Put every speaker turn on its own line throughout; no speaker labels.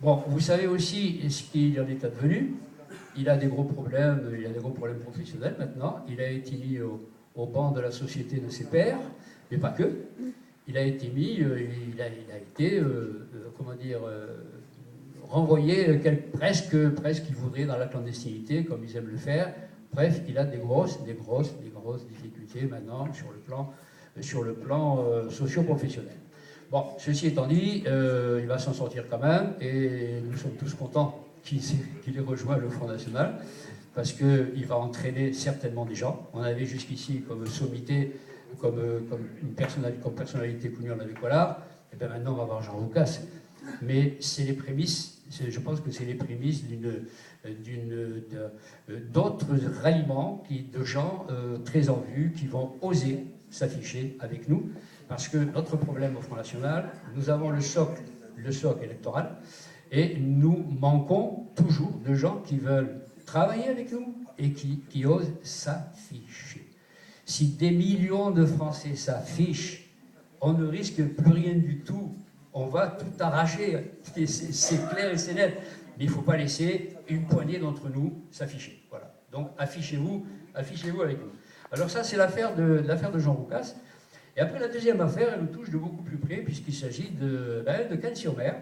Bon, vous savez aussi ce qu'il en est advenu. Il a des gros problèmes, professionnels maintenant. Il a été mis au banc de la société de ses pairs, mais pas que. Il a été mis, il a été, comment dire, renvoyé presque, il voudrait dans la clandestinité, comme ils aiment le faire. Bref, il a des grosses difficultés maintenant sur le plan socio-professionnel. Bon, ceci étant dit, il va s'en sortir quand même, et nous sommes tous contents qu'il ait rejoint le Front National, parce qu'il va entraîner certainement des gens. On avait jusqu'ici comme sommité, comme personnalité connue, on avait Collard, et bien maintenant on va avoir Jean Roucas. Mais c'est les prémices, je pense que c'est les prémices d'autres ralliements de gens très en vue qui vont oser s'afficher avec nous, parce que notre problème au Front National, nous avons le socle électoral, et nous manquons toujours de gens qui veulent travailler avec nous et qui osent s'afficher. Si des millions de Français s'affichent, on ne risque plus rien du tout. On va tout arracher, c'est clair et c'est net. Mais il ne faut pas laisser une poignée d'entre nous s'afficher. Voilà. Donc affichez-vous avec nous. Alors ça, c'est l'affaire de Jean Roucas. Et après, la deuxième affaire, elle nous touche de beaucoup plus près, puisqu'il s'agit de Cagnes-sur-Mer.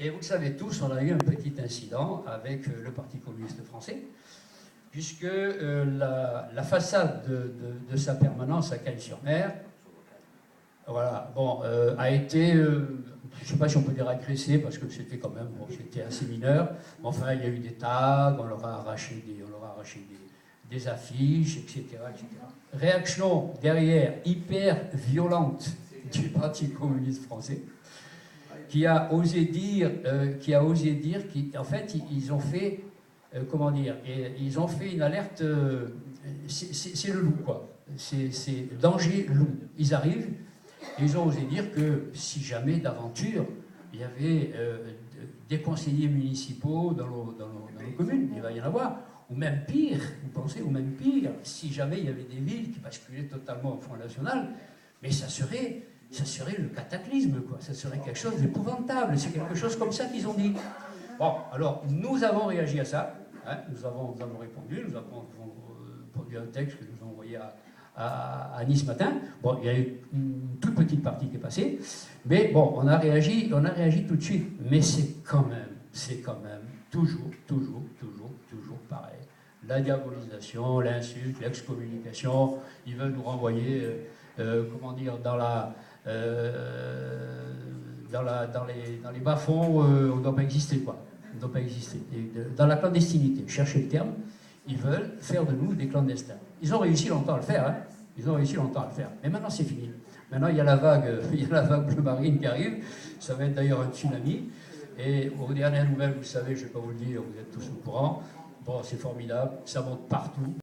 Et vous le savez tous, on a eu un petit incident avec le Parti communiste français, puisque la façade de sa permanence à Cagnes-sur-Mer, voilà, bon, a été, je ne sais pas si on peut dire agressée, parce que c'était quand même, bon, c'était assez mineur. Enfin, il y a eu des tags, on leur a arraché des affiches, etc., etc. Réaction derrière hyper violente du Parti communiste français, qui a osé dire qu'en fait, ils ont fait, comment dire, ils ont fait une alerte, c'est le loup, quoi. C'est danger loup. Ils arrivent, et ils ont osé dire que si jamais d'aventure, il y avait des conseillers municipaux dans nos communes, il va y en avoir, ou même pire, vous pensez, ou même pire, si jamais il y avait des villes qui basculaient totalement au Front National, mais ça serait le cataclysme, quoi. Ça serait quelque chose d'épouvantable. C'est quelque chose comme ça qu'ils ont dit. Bon, alors, nous avons réagi à ça. Hein, nous avons répondu. Nous avons produit un texte que nous avons envoyé à Nice ce matin. Bon, il y a eu une toute petite partie qui est passée. Mais bon, on a réagi tout de suite. Mais c'est quand même toujours pareil. La diabolisation, l'insulte, l'excommunication. Ils veulent nous renvoyer, comment dire, dans les bas-fonds, on ne doit pas exister, quoi. On ne doit pas exister. Et dans la clandestinité, cherchez le terme, ils veulent faire de nous des clandestins. Ils ont réussi longtemps à le faire, hein. Mais maintenant, c'est fini. Maintenant, il y a la vague bleu marine qui arrive. Ça va être d'ailleurs un tsunami. Et aux dernières nouvelles, vous savez, je ne vais pas vous le dire, vous êtes tous au courant. Bon, c'est formidable, ça monte partout.